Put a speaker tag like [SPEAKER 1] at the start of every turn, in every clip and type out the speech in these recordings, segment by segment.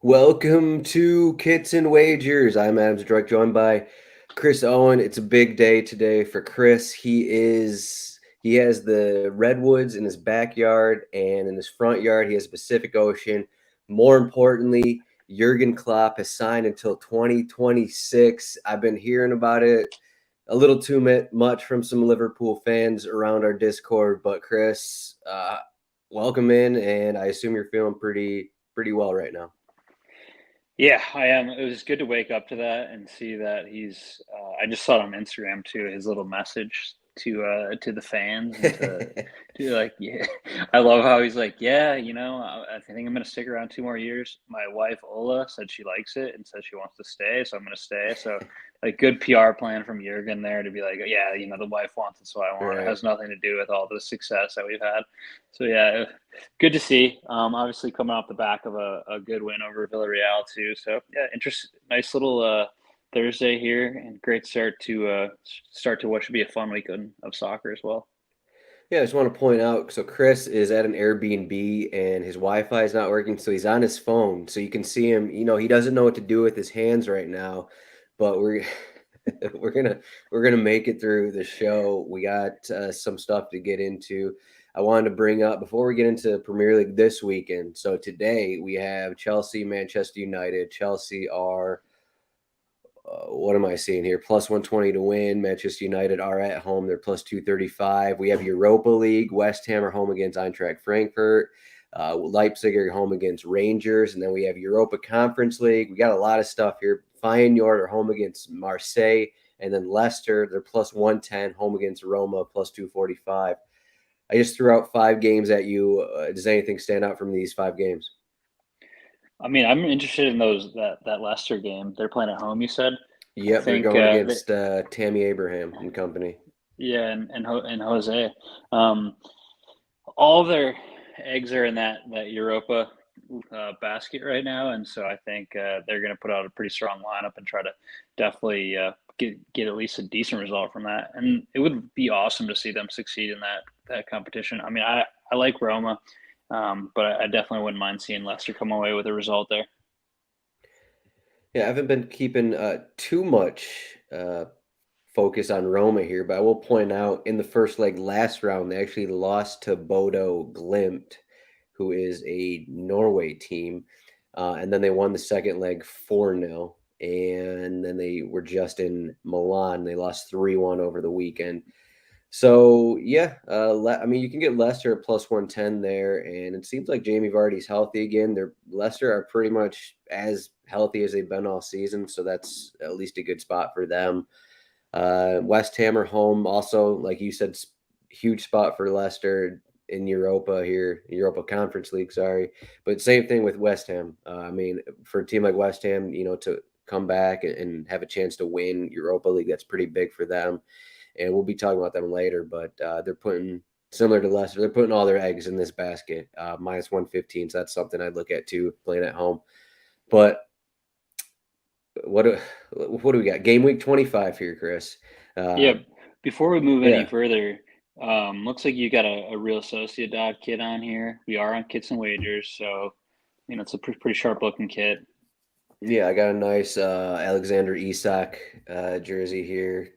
[SPEAKER 1] Welcome to Kits and Wagers. I'm Adam Zdroik, joined by Chris Owen. It's a big day today for Chris. He has the redwoods in his backyard, and in his front yard, he has Pacific Ocean. More importantly, Jurgen Klopp has signed until 2026. I've been hearing about it a little too much from some Liverpool fans around our Discord, but Chris, welcome in, and I assume you're feeling pretty well right now.
[SPEAKER 2] Yeah, I am. It was good to wake up to that and see that he's. I just saw it on Instagram too. His little message to the fans and to like, yeah. I love how he's like, yeah, I think I'm gonna stick around 2 more years. My wife Ola said she likes it and says she wants to stay, so I'm gonna stay. So like, good PR plan from Jurgen there to be like, yeah, the wife wants it, so I want it. It
[SPEAKER 1] Right.
[SPEAKER 2] has nothing to do with all the success that we've had. So yeah, good to see. Obviously coming off the back of a good win over Villarreal too. So yeah, nice little Thursday here, and great start to what should be a fun week of soccer as well.
[SPEAKER 1] Yeah, I just want to point out, so Chris is at an Airbnb and his Wi-Fi is not working, so he's on his phone. So you can see him, he doesn't know what to do with his hands right now, but we're we're gonna we're gonna make it through the show. We got some stuff to get into. I wanted to bring up before we get into Premier League this weekend. So today we have Chelsea, Manchester United. Chelsea are what am I seeing here? Plus 120 to win. Manchester United are at home. They're plus 235. We have Europa League. West Ham are home against Eintracht Frankfurt. Leipzig are home against Rangers. And then we have Europa Conference League. We got a lot of stuff here. Feyenoord are home against Marseille. And then Leicester, they're plus 110, home against Roma, plus 245. I just threw out 5 games at you. Does anything stand out from these 5 games?
[SPEAKER 2] I mean, I'm interested in that Leicester game. They're playing at home, you said. I
[SPEAKER 1] Yep, they're
[SPEAKER 2] think
[SPEAKER 1] going against Tammy Abraham and company.
[SPEAKER 2] yeah, and Jose. Um, all their eggs are in that Europa basket right now, and so I think they're going to put out a pretty strong lineup and try to definitely get at least a decent result from that. And it would be awesome to see them succeed in that competition. I mean, I like Roma, but I definitely wouldn't mind seeing Leicester come away with a result there.
[SPEAKER 1] Yeah, I haven't been keeping too much focus on Roma here, but I will point out in the first leg last round, they actually lost to Bodo Glimt, who is a Norway team. And then they won the second leg 4-0. And then they were just in Milan. They lost 3-1 over the weekend. So, yeah, I mean, you can get Leicester at plus 110 there. And it seems like Jamie Vardy's healthy again. Leicester are pretty much as healthy as they've been all season. So that's at least a good spot for them. West Ham are home. Also, like you said, huge spot for Leicester in Europa Conference League, sorry. But same thing with West Ham. I mean, for a team like West Ham, to come back and have a chance to win Europa League, that's pretty big for them. And we'll be talking about them later, but they're putting, similar to Leicester, they're putting all their eggs in this basket, minus 115. So that's something I'd look at too, playing at home. But what do we got? Game week 25 here, Chris.
[SPEAKER 2] Yeah, before we move any
[SPEAKER 1] Yeah,
[SPEAKER 2] further, looks like you got a real Sociedad kit on here. We are on Kits and Wagers, so it's a pretty sharp looking kit.
[SPEAKER 1] yeah, I got a nice Alexander Isak jersey here.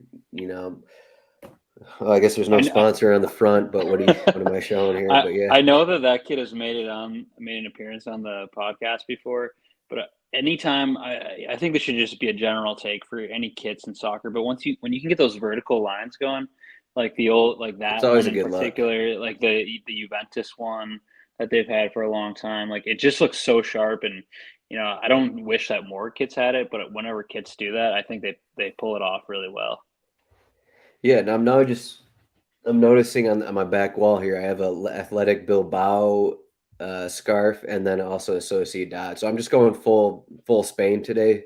[SPEAKER 1] Well, I guess there's no
[SPEAKER 2] I, kn-
[SPEAKER 1] sponsor on the front, but what am I showing here?
[SPEAKER 2] I
[SPEAKER 1] But yeah,
[SPEAKER 2] I know that kid has made an appearance on the podcast before, but anytime I think this should just be a general take for any kits in soccer. But when you can get those vertical lines going, like the old like
[SPEAKER 1] it's
[SPEAKER 2] that
[SPEAKER 1] always
[SPEAKER 2] one
[SPEAKER 1] a
[SPEAKER 2] in
[SPEAKER 1] good look.
[SPEAKER 2] particular, like the Juventus one that they've had for a long time, like it just looks so sharp. And I don't wish that more kits had it, but whenever kits do that, I think they pull it off really well.
[SPEAKER 1] Yeah, and I'm noticing on my back wall here, I have a Athletic Bilbao scarf, and then also a Sociedad. So I'm just going full Spain today.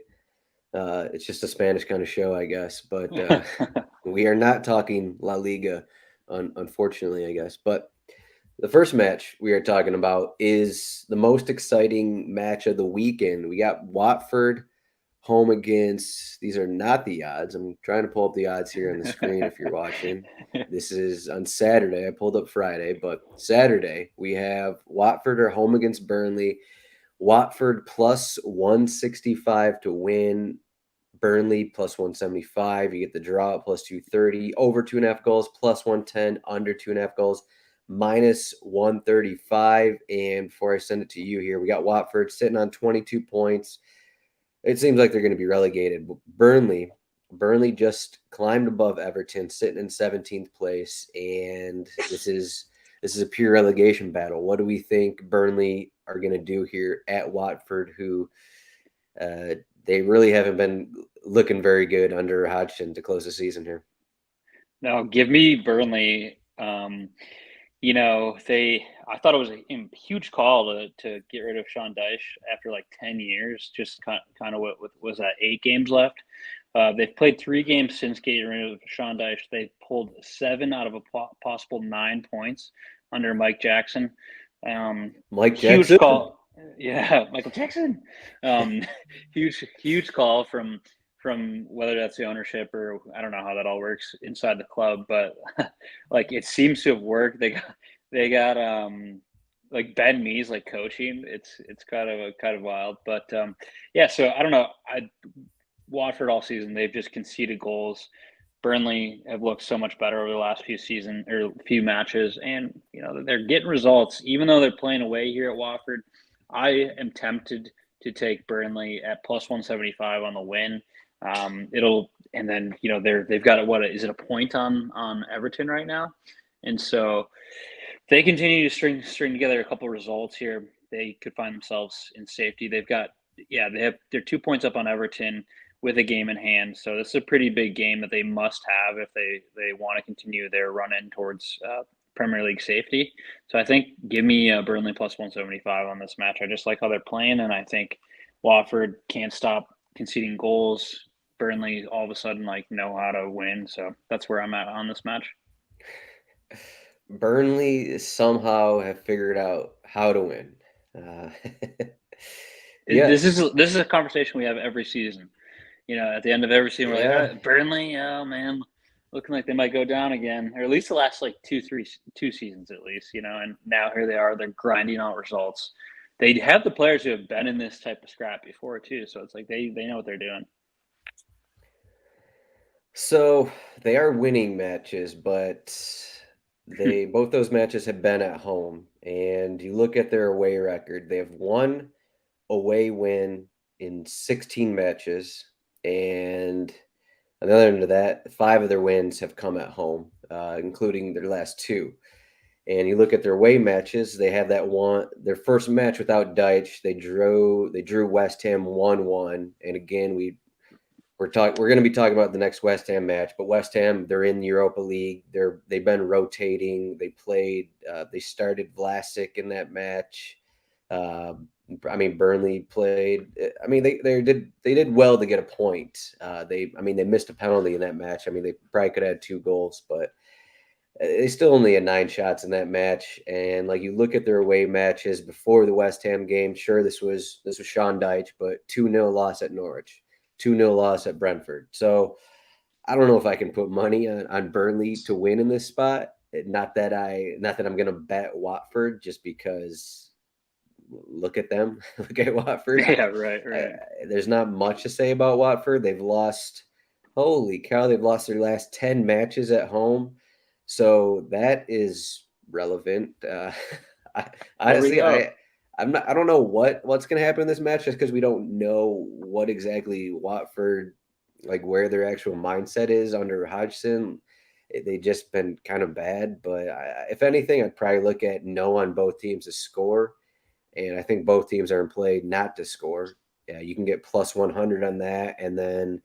[SPEAKER 1] It's just a Spanish kind of show, I guess. But we are not talking La Liga, unfortunately, I guess. But the first match we are talking about is the most exciting match of the weekend. We got Watford home against, these are not the odds. I'm trying to pull up the odds here on the screen if you're watching. This is on Saturday. I pulled up Friday, but Saturday we have Watford are home against Burnley. Watford plus 165 to win. Burnley plus 175. You get the draw at plus 230. Over 2.5 goals plus 110. Under 2.5 goals minus 135. And before I send it to you here, we got Watford sitting on 22 points. It seems like they're going to be relegated. Burnley just climbed above Everton, sitting in 17th place, and this is a pure relegation battle. What do we think Burnley are going to do here at Watford, who they really haven't been looking very good under Hodgson to close the season here?
[SPEAKER 2] No, give me Burnley. I thought it was a huge call to get rid of Sean Dyche after like 10 years, just kind of what was that, 8 games left. They've played 3 games since getting rid of Sean Dyche. They pulled 7 out of a possible 9 points under Mike Jackson.
[SPEAKER 1] Mike
[SPEAKER 2] Huge
[SPEAKER 1] Jackson?
[SPEAKER 2] call. Yeah, Michael Jackson. Um, huge call from whether that's the ownership or I don't know how that all works inside the club, but like it seems to have worked. They got like Ben Mee's like coaching. It's kind of wild, but yeah. So I don't know. I Watford all season they've just conceded goals. Burnley have looked so much better over the last few season or few matches, and they're getting results even though they're playing away here at Watford. I am tempted to take Burnley at plus 175 on the win. It'll and then they've got what is it a point on Everton right now, and so they continue to string together a couple of results here. They could find themselves in safety. They're 2 points up on Everton with a game in hand. So this is a pretty big game that they must have if they want to continue their run in towards Premier League safety. So I think give me Burnley plus 175 on this match. I just like how they're playing, and I think Watford can't stop conceding goals. Burnley all of a sudden know how to win. So that's where I'm at on this match.
[SPEAKER 1] Burnley somehow have figured out how to win. Uh, yeah,
[SPEAKER 2] This is a conversation we have every season. At the end of every season, we're like,
[SPEAKER 1] yeah.
[SPEAKER 2] Burnley, oh man, looking like they might go down again, or at least the last like 2 seasons at least, and now here they are, they're grinding out results. They have the players who have been in this type of scrap before too, so it's like they know what they're doing.
[SPEAKER 1] So they are winning matches, but they both those matches have been at home. And you look at their away record, they have one away win in 16 matches. And on the other end of that, 5 of their wins have come at home, including their last 2. And you look at their away matches, they have that one their first match without Deitch, they drew West Ham 1-1. And again, we're going to be talking about the next West Ham match, but West Ham, they're in the Europa League. They've been rotating. They started Vlasic in that match. Burnley played. They did well to get a point. They missed a penalty in that match. They probably could have had 2 goals, but they still only had 9 shots in that match. And like you look at their away matches before the West Ham game, sure this was Sean Dyche, but 2-0 loss at Norwich, 2-0 loss at Brentford. So I don't know if I can put money on Burnley to win in this spot. Not that I'm going to bet Watford just because look at them, look at Watford.
[SPEAKER 2] Yeah, right.
[SPEAKER 1] There's not much to say about Watford. Holy cow, they've lost their last 10 matches at home. So that is relevant.
[SPEAKER 2] There we
[SPEAKER 1] Honestly,
[SPEAKER 2] go.
[SPEAKER 1] I don't know what's going to happen in this match just because we don't know what exactly Watford, like where their actual mindset is under Hodgson. They've just been kind of bad. But if anything, I'd probably look at no on both teams to score. And I think both teams are in play not to score. Yeah, you can get plus 100 on that. And then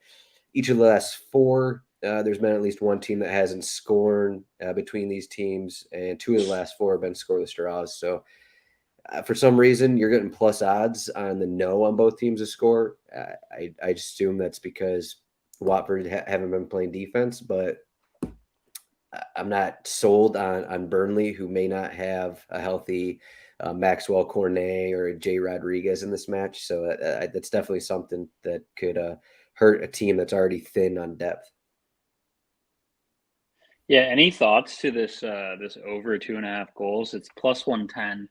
[SPEAKER 1] each of the last 4, there's been at least one team that hasn't scored between these teams, and 2 of the last 4 have been scoreless draws. So for some reason, you're getting plus odds on the no on both teams to score. I just assume that's because Watford haven't been playing defense, but I'm not sold on Burnley, who may not have a healthy Maxwell Cornet or Jay Rodriguez in this match. So that's definitely something that could hurt a team that's already thin on depth.
[SPEAKER 2] Yeah. Any thoughts to this over 2.5 goals? It's plus 110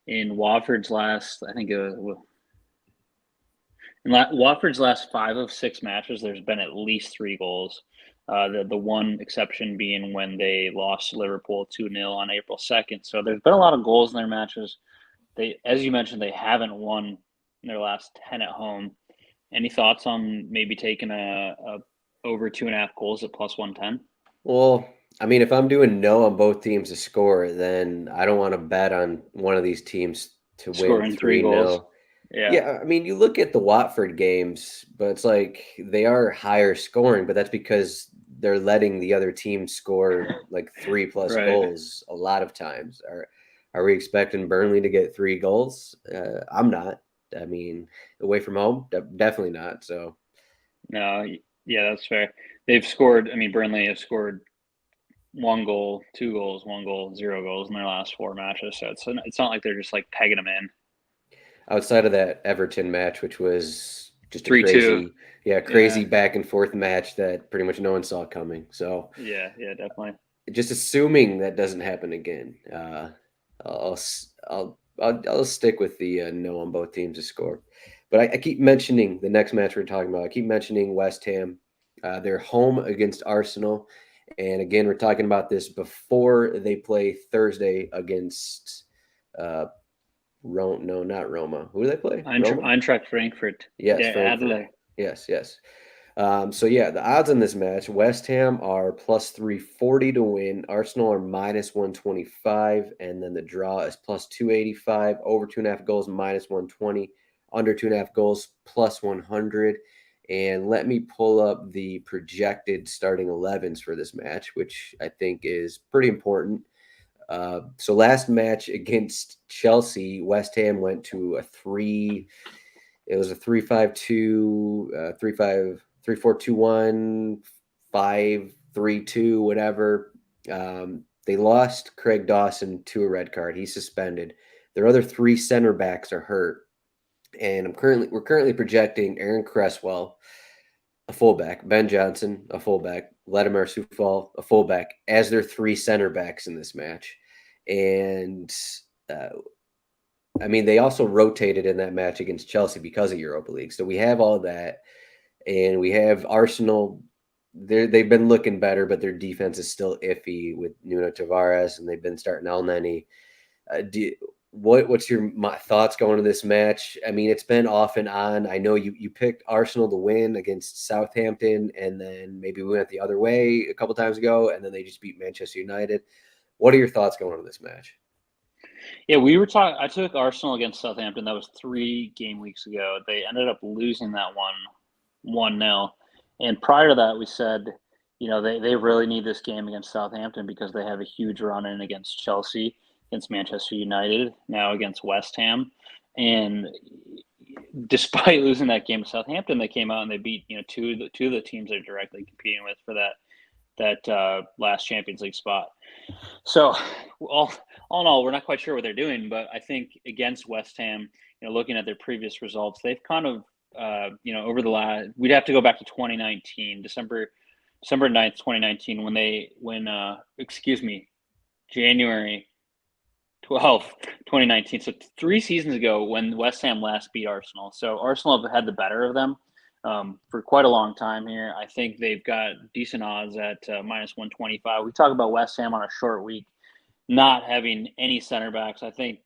[SPEAKER 2] in Watford's last. I think In Watford's last 5 of 6 matches, there's been at least 3 goals. The one exception being when they lost to Liverpool 2-0 on April 2nd. So there's been a lot of goals in their matches. They, as you mentioned, they haven't won in their last 10 at home. Any thoughts on maybe taking a over 2.5 goals at plus 110?
[SPEAKER 1] Well, I mean, if I'm doing no on both teams to score, then I don't want to bet on one of these teams to win
[SPEAKER 2] Scoring 3 goals.
[SPEAKER 1] 3-0.
[SPEAKER 2] Yeah,
[SPEAKER 1] Yeah, I mean, you look at the Watford games, but it's like they are higher scoring, but that's because they're letting the other team score like 3+
[SPEAKER 2] right.
[SPEAKER 1] goals a lot of times. Are we expecting Burnley to get 3 goals? I'm not. I mean, away from home, definitely not. So
[SPEAKER 2] No, yeah, that's fair. They've scored. I mean, Burnley have scored 1 goal, 2 goals, 1 goal, 0 goals in their last 4 matches. So it's not like they're just like pegging them in.
[SPEAKER 1] outside of that Everton match, which was just a
[SPEAKER 2] 3-2.
[SPEAKER 1] crazy, yeah,
[SPEAKER 2] Yeah,
[SPEAKER 1] crazy back and forth match that pretty much no one saw coming. So
[SPEAKER 2] yeah, definitely.
[SPEAKER 1] just assuming that doesn't happen again, I'll I'll stick with the no on both teams to score. But I keep mentioning the next match we're talking about. I keep mentioning West Ham. They're home against Arsenal, and again, we're talking about this before they play Thursday against. No, not Roma. Who do they play? Roma.
[SPEAKER 2] Eintracht Frankfurt,
[SPEAKER 1] Yes,
[SPEAKER 2] der
[SPEAKER 1] Frankfurt.
[SPEAKER 2] Adler.
[SPEAKER 1] Yes, yes. So yeah, the odds on this match: West Ham are plus 340 to win. Arsenal are minus 125, and then the draw is plus 285. Over 2.5 goals, minus 120. Under 2.5 goals, plus 100. And let me pull up the projected starting 11s for this match, which I think is pretty important. So last match against Chelsea, West Ham went to a three. It was a 3-5-2, 3-5, 3-4-2-1, 5-3-2, whatever. They lost Craig Dawson to a red card. He's suspended. Their other three center backs are hurt, and we're currently projecting Aaron Cresswell, a fullback, Ben Johnson, a fullback, Vladimir Sufal, a fullback, as their three center backs in this match. And uh, I mean, they also rotated in that match against Chelsea because of Europa League. So we have all that, and we have Arsenal. They've been looking better, but their defense is still iffy with Nuno Tavares, and they've been starting El Neni. What's your thoughts going to this match? I mean, it's been off and on. I know you picked Arsenal to win against Southampton, and then maybe we went the other way a couple times ago, and then they just beat Manchester United. What are your thoughts going to this match?
[SPEAKER 2] Yeah, we were talking. I took Arsenal against Southampton. That was 3 game weeks ago. They ended up losing that 1-0. And prior to that, we said, they really need this game against Southampton because they have a huge run in against Chelsea, against Manchester United, now against West Ham. And despite losing that game to Southampton, they came out and they beat two of the teams they're directly competing with for that last Champions League spot. So, all in all, we're not quite sure what they're doing, but I think against West Ham, looking at their previous results, they've kind of, over the last, we'd have to go back to 2019, December 9th, 2019, excuse me, January 12th, 2019. So 3 seasons ago when West Ham last beat Arsenal. So Arsenal have had the better of them for quite a long time here. I think they've got decent odds at minus 125. We talk about West Ham on a short week, not having any center backs. I think,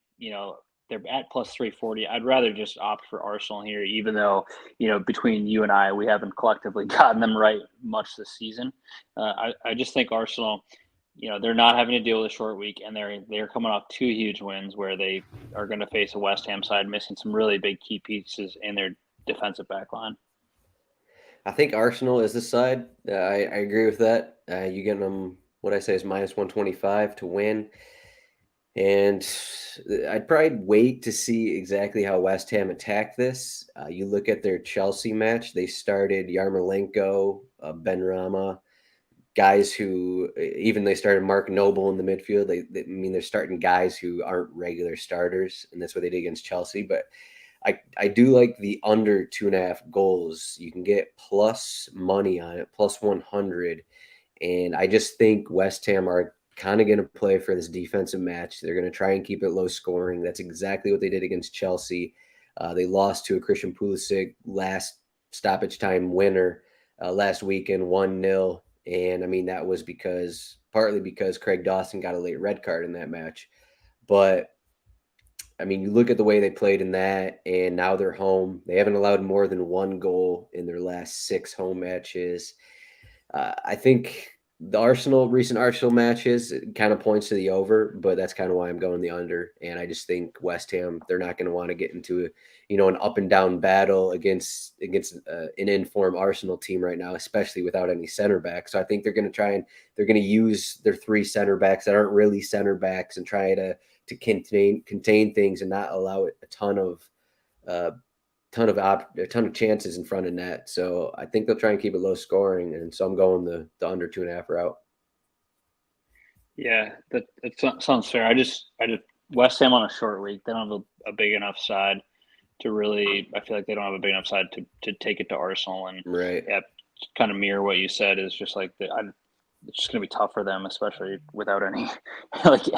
[SPEAKER 2] they're at plus 340. I'd rather just opt for Arsenal here, even though, between you and I, we haven't collectively gotten them right much this season. I just think Arsenal, they're not having to deal with a short week, and they're coming off 2 huge wins where they are going to face a West Ham side missing some really big key pieces in their defensive back line.
[SPEAKER 1] I think Arsenal is the side. I agree with that. You get them, what I say is minus 125 to win. And I'd probably wait to see exactly how West Ham attack this. You look at their Chelsea match, they started Yarmolenko, Benrahma, guys who even they started Mark Noble in the midfield. I mean, they're starting guys who aren't regular starters, and that's what they did against Chelsea. But I do like the under 2.5 goals. You can get plus money on it, plus 100. And I just think West Ham are kind of going to play for this defensive match. They're going to try and keep it low scoring. That's exactly what they did against Chelsea. They lost to a Christian Pulisic last stoppage time winner last weekend, 1-0. And I mean, that was partly because Craig Dawson got a late red card in that match. But I mean, you look at the way they played in that, and now they're home. They haven't allowed more than one goal in their last 6 home matches. I think the recent Arsenal matches, it kind of points to the over, but that's kind of why I'm going the under. And I just think West Ham, they're not going to want to get into an up and down battle against an informed Arsenal team right now, especially without any center backs. So I think they're going to use their 3 center backs that aren't really center backs and try to contain things and not allow it uh, a ton of chances in front of net. So I think they'll try and keep it low scoring, and so I'm going the under 2.5 route.
[SPEAKER 2] Yeah, that sounds fair. I just West Ham on a short week. They don't have a big enough side to really. I feel like they don't have a big enough side to take it to Arsenal, and
[SPEAKER 1] Right.
[SPEAKER 2] yeah, kind of mirror what you said. Is just like it's just gonna be tough for them, especially without any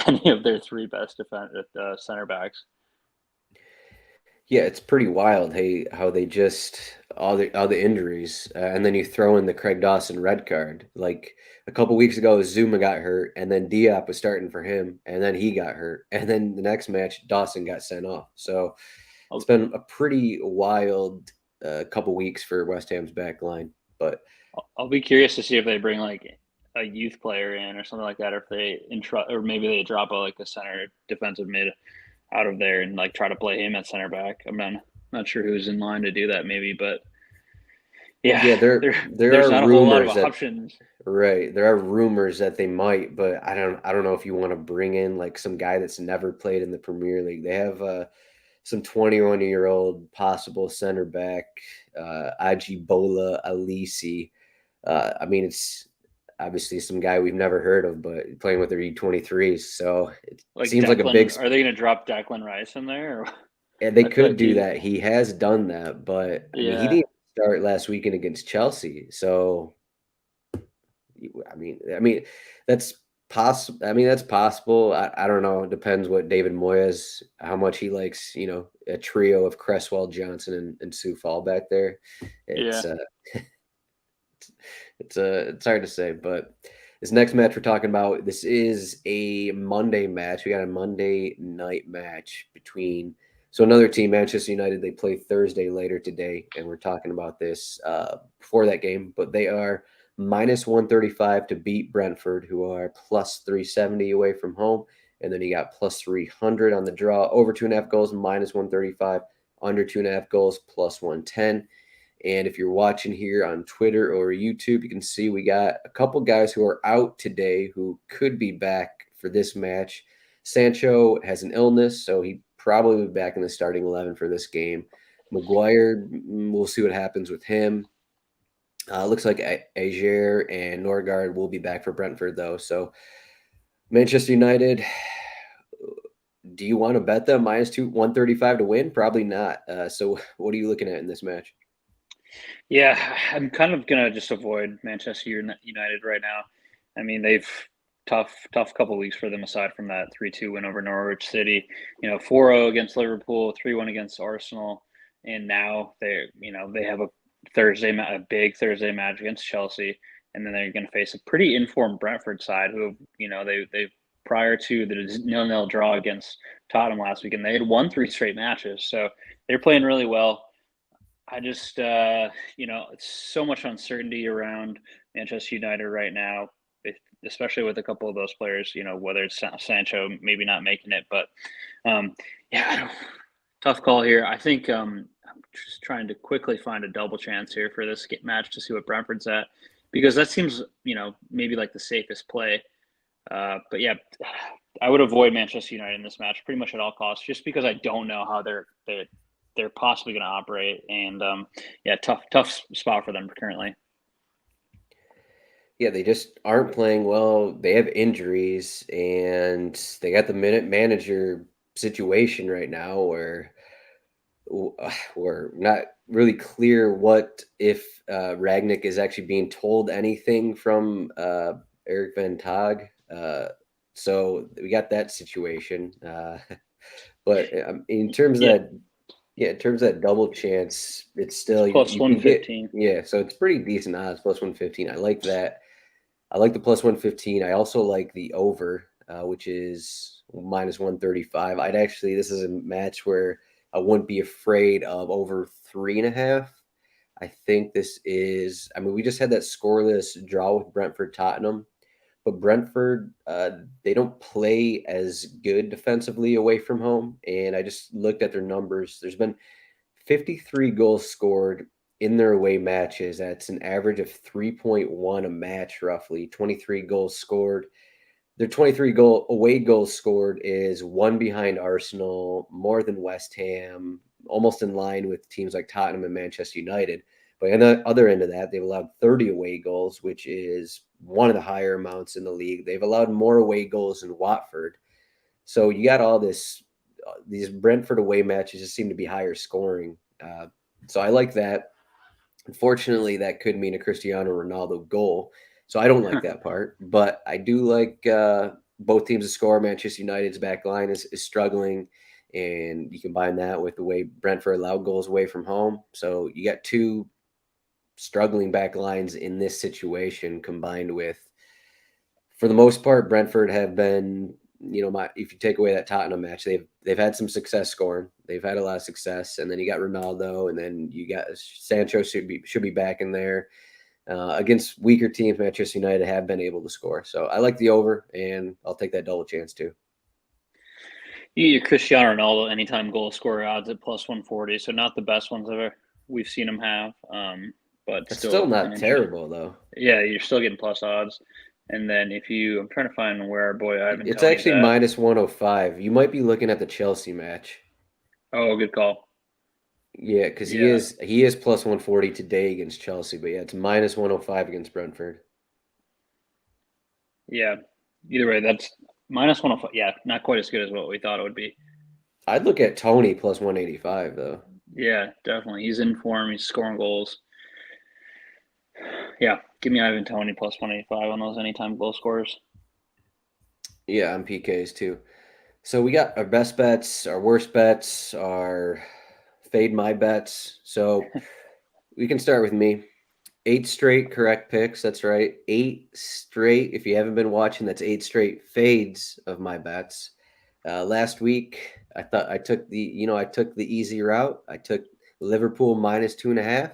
[SPEAKER 2] any of their 3 best center backs.
[SPEAKER 1] Yeah, it's pretty wild. Hey, how they just all the injuries, and then you throw in the Craig Dawson red card. Like a couple weeks ago, Zuma got hurt, and then Diop was starting for him, and then he got hurt, and then the next match Dawson got sent off. So it's
[SPEAKER 2] I'll,
[SPEAKER 1] been a pretty wild couple weeks for West Ham's back line. But
[SPEAKER 2] I'll be curious to see if they bring like a youth player in or something like that, or if they or maybe they drop a center defensive mid out of there and like try to play him at center back. I'm not sure who's in line to do that, maybe, but yeah,
[SPEAKER 1] yeah, there
[SPEAKER 2] there's
[SPEAKER 1] are
[SPEAKER 2] not a whole lot of
[SPEAKER 1] rumors that
[SPEAKER 2] options.
[SPEAKER 1] right. There are rumors that they might, but I don't know if you want to bring in like some guy that's never played in the Premier League. They have some 21-year-old possible center back, Ajibola Alisi. I mean, it's obviously some guy we've never heard of, but playing with their U23s, so it
[SPEAKER 2] Like
[SPEAKER 1] seems like a big.
[SPEAKER 2] Declan, are they going to drop Declan Rice in there? Or,
[SPEAKER 1] And they
[SPEAKER 2] I feel
[SPEAKER 1] could
[SPEAKER 2] like
[SPEAKER 1] do
[SPEAKER 2] he,
[SPEAKER 1] that. He has done that, but I mean, he
[SPEAKER 2] yeah,
[SPEAKER 1] didn't start last weekend against Chelsea, so I mean, that's possible. I mean, that's possible. I don't know. It depends what David Moyes, how much he likes, a trio of Cresswell, Johnson, and Sioux Fall back there.
[SPEAKER 2] yeah,
[SPEAKER 1] It's it's hard to say, but this next match we're talking about, this is a Monday match. We got a Monday night match between another team, Manchester United. They play Thursday later today, and we're talking about this before that game. But they are minus 135 to beat Brentford, who are plus 370 away from home, and then you got plus 300 on the draw. Over 2.5 goals, minus 135. Under 2.5 goals, plus 110. And if you're watching here on Twitter or YouTube, you can see we got a couple guys who are out today who could be back for this match. Sancho has an illness, so he probably will be back in the starting 11 for this game. Maguire, we'll see what happens with him. Looks like Ajer and Norgard will be back for Brentford, though. So Manchester United, do you want to bet them minus 135 to win? Probably not. So what are you looking at in this match?
[SPEAKER 2] yeah. I'm kind of gonna just avoid Manchester United right now. I mean, they've tough couple weeks for them aside from that 3-2 win over Norwich City. 4-0 against Liverpool, 3-1 against Arsenal, and now they have a big Thursday match against Chelsea, and then they're going to face a pretty informed Brentford side who they prior to the 0-0 draw against Tottenham last week, and they had won 3 straight matches, so they're playing really well. I just, it's so much uncertainty around Manchester United right now, especially with a couple of those players, whether it's Sancho maybe not making it. But yeah, tough call here. I think I'm just trying to quickly find a double chance here for this match to see what Brentford's at, because that seems, maybe like the safest play. But yeah, I would avoid Manchester United in this match pretty much at all costs, just because I don't know how they're possibly going to operate, and yeah, tough spot for them currently.
[SPEAKER 1] Yeah, they just aren't playing well. They have injuries, and they got the minute manager situation right now where we're not really clear what if Ragnick is actually being told anything from Eric Van Tag. So we got that situation. But in terms of
[SPEAKER 2] Yeah,
[SPEAKER 1] that, Yeah, in terms of that double chance, it's
[SPEAKER 2] It's
[SPEAKER 1] still
[SPEAKER 2] plus
[SPEAKER 1] you can get
[SPEAKER 2] 115.
[SPEAKER 1] yeah, so it's pretty decent odds, plus 115. I like that. I like the plus 115. I also like the over, which is minus 135. I'd actually this is a match where I wouldn't be afraid of over 3.5. I think this is. I mean, we just had that scoreless draw with Brentford Tottenham, but Brentford they don't play as good defensively away from home. And I just looked at their numbers. There's been 53 goals scored in their away matches. That's an average of 3.1 a match, roughly. 23 goals scored. Their 23 away goals scored is one behind Arsenal, more than West Ham, almost in line with teams like Tottenham and Manchester United. But on the other end of that, they've allowed 30 away goals, which is one of the higher amounts in the league. They've allowed more away goals than Watford. So you got all this. These Brentford away matches just seem to be higher scoring. So I like that. Unfortunately, that could mean a Cristiano Ronaldo goal. So I don't like that part. But I do like both teams to score. Manchester United's back line is struggling. And you combine that with the way Brentford allowed goals away from home. So you got two struggling back lines in this situation combined with for the most part, Brentford have been, if you take away that Tottenham match, they've had some success scoring. They've had a lot of success, and then you got Ronaldo, and then you got Sancho should be back in there. Against weaker teams, Manchester United have been able to score. So I like the over, and I'll take that double chance too.
[SPEAKER 2] You get Cristiano Ronaldo anytime goal scorer odds at plus 140, so not the best ones ever we've seen him have, but
[SPEAKER 1] It's still
[SPEAKER 2] still an
[SPEAKER 1] not
[SPEAKER 2] interest.
[SPEAKER 1] terrible though.
[SPEAKER 2] Yeah, you're still getting plus odds. And then I'm trying to find where our boy Ivan
[SPEAKER 1] It's
[SPEAKER 2] Tony's
[SPEAKER 1] actually
[SPEAKER 2] at.
[SPEAKER 1] minus 105. You might be looking at the Chelsea match.
[SPEAKER 2] Oh, good call.
[SPEAKER 1] Yeah, because he
[SPEAKER 2] Yeah,
[SPEAKER 1] is he is plus 140 today against Chelsea, but yeah, it's minus 105 against Brentford.
[SPEAKER 2] yeah. Either way, that's minus 105. Yeah, not quite as good as what we thought it would be.
[SPEAKER 1] I'd look at Tony plus 185 though.
[SPEAKER 2] Yeah, definitely. He's in form. He's scoring goals. Yeah, give me Ivan Tony plus 185 on those anytime goal scorers.
[SPEAKER 1] Yeah, on PKs too. So we got our best bets, our worst bets, our fade my bets. So we can start with me. 8 straight correct picks. That's right. 8 straight. If you haven't been watching, that's 8 straight fades of my bets. Last week, I thought I took the easy route. I took Liverpool minus 2.5.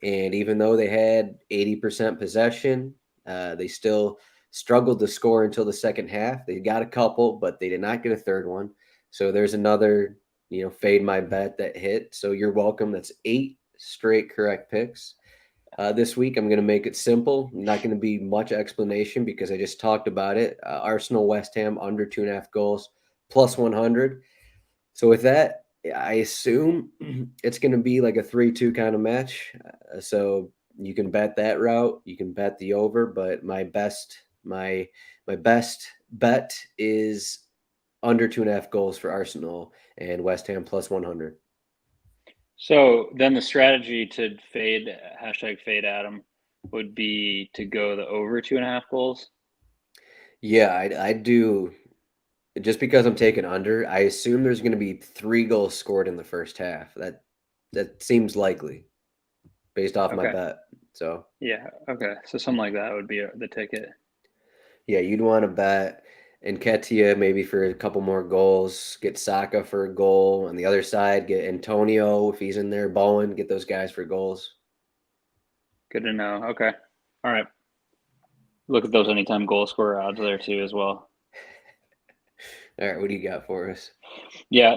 [SPEAKER 1] And even though they had 80% possession, they still struggled to score until the second half. They got a couple, but they did not get a third one. So there's another, fade my bet that hit. So you're welcome. That's 8 straight correct picks. This week, I'm going to make it simple. Not going to be much explanation because I just talked about it. Arsenal, West Ham, under 2.5 goals, plus 100. So with that, I assume it's going to be like a 3-2 kind of match. So you can bet that route. You can bet the over, but my best bet is under 2.5 goals for Arsenal and West Ham plus 100.
[SPEAKER 2] So then the strategy to fade hashtag fade Adam would be to go the over 2.5 goals.
[SPEAKER 1] Yeah, I do. Just because I'm taking under, I assume there's going to be 3 goals scored in the first half. That seems likely based off my
[SPEAKER 2] Okay.
[SPEAKER 1] bet. So
[SPEAKER 2] Yeah. Okay. So something like that would be the ticket.
[SPEAKER 1] yeah, you'd want to bet Nketiah maybe for a couple more goals, get Saka for a goal. On the other side, get Antonio if he's in there, Bowen, get those guys for goals.
[SPEAKER 2] Good to know. Okay. All right. Look at those anytime goal scorer odds there too as well.
[SPEAKER 1] All right, what do you got for us?
[SPEAKER 2] Yeah.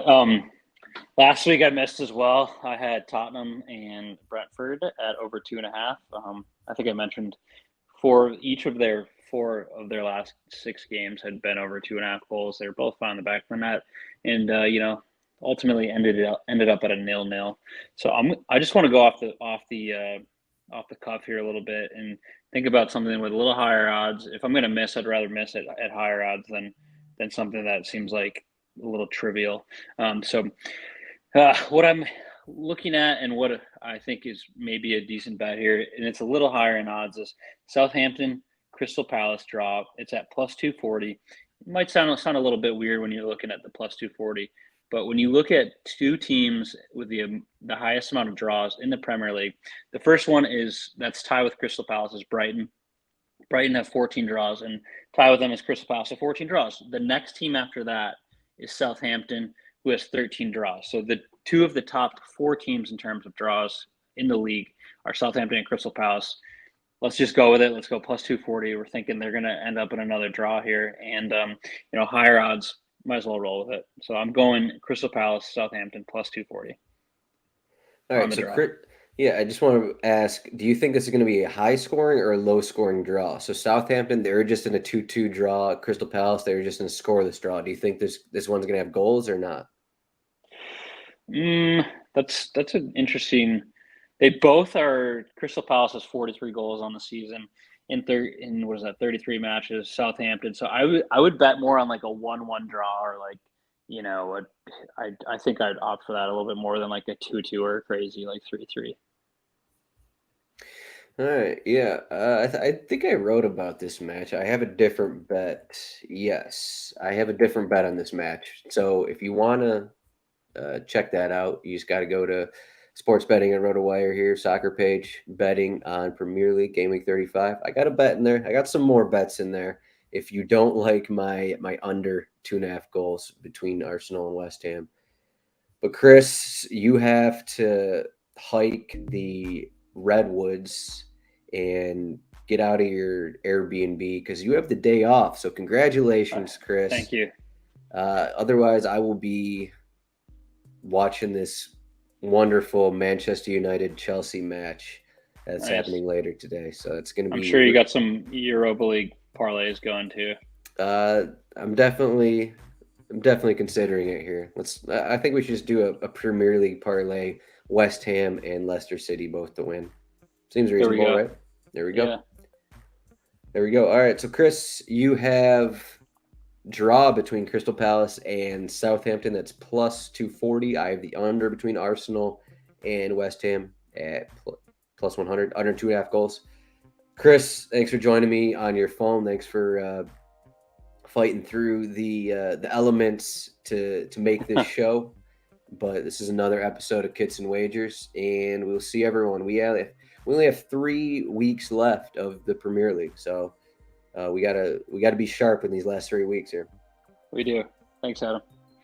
[SPEAKER 2] Last week I missed as well. I had Tottenham and Brentford at over 2.5. I think I mentioned four of their last 6 games had been over 2.5 goals. They were both found in the back of the net, and ultimately ended up at a 0-0. So I just want to go off the cuff here a little bit and think about something with a little higher odds. If I'm going to miss, I'd rather miss it at higher odds than something that seems like a little trivial. So what I'm looking at and what I think is maybe a decent bet here, and it's a little higher in odds, is Southampton Crystal Palace draw. It's at plus 240. It might sound a little bit weird when you're looking at the plus 240, But when you look at two teams with the highest amount of draws in the Premier League, the first one that's tied with Crystal Palace's Brighton. Brighton have 14 draws, and tie with them is Crystal Palace, so 14 draws. The next team after that is Southampton, who has 13 draws. So the two of the top four teams in terms of draws in the league are Southampton and Crystal Palace. Let's just go with it. Let's go plus 240. We're thinking they're going to end up in another draw here, and higher odds. Might as well roll with it. So I'm going Crystal Palace, Southampton plus 240
[SPEAKER 1] All
[SPEAKER 2] on
[SPEAKER 1] right,
[SPEAKER 2] the
[SPEAKER 1] so
[SPEAKER 2] draw.
[SPEAKER 1] yeah, I just want to ask, do you think this is going to be a high scoring or a low scoring draw? So Southampton, they were just in a 2-2 draw. Crystal Palace, they were just in a scoreless draw. Do you think this one's going to have goals or not?
[SPEAKER 2] Mm, that's an interesting. They both are. Crystal Palace has 43 goals on the season in what is that, 33 matches. Southampton. So I would bet more on like a 1-1 draw, or like I think I'd opt for that a little bit more than like a 2-2 or crazy like 3-3.
[SPEAKER 1] All right, yeah, I think I wrote about this match. I have a different bet. Yes, I have a different bet on this match. So if you want to check that out. You just got to go to sports betting and RotoWire here, soccer page, betting on Premier League, Game Week 35. I got a bet in there. I got some more bets in there. If you don't like my under 2.5 goals between Arsenal and West Ham. But Chris, you have to hike the redwoods and get out of your Airbnb because you have the day off. So congratulations, Chris.
[SPEAKER 2] Thank you.
[SPEAKER 1] Otherwise, I will be watching this wonderful Manchester United Chelsea match that's
[SPEAKER 2] Nice.
[SPEAKER 1] happening later today. So it's going to
[SPEAKER 2] I'm
[SPEAKER 1] be.
[SPEAKER 2] sure you got some Europa League parlays going too.
[SPEAKER 1] Uh, I'm definitely, I'm definitely considering it here. I think we should just do a Premier League parlay: West Ham and Leicester City both to win. Seems
[SPEAKER 2] There we
[SPEAKER 1] reasonable,
[SPEAKER 2] go.
[SPEAKER 1] right? There we go.
[SPEAKER 2] Yeah.
[SPEAKER 1] There we go. All right. So Chris, you have draw between Crystal Palace and Southampton. That's plus 240. I have the under between Arsenal and West Ham at plus 100, under 2.5 goals. Chris, thanks for joining me on your phone. Thanks for fighting through the elements to make this show. But this is another episode of Kits and Wagers, and we'll see everyone. We only have 3 weeks left of the Premier League, so we gotta be sharp in these last 3 weeks here.
[SPEAKER 2] We do. Thanks, Adam.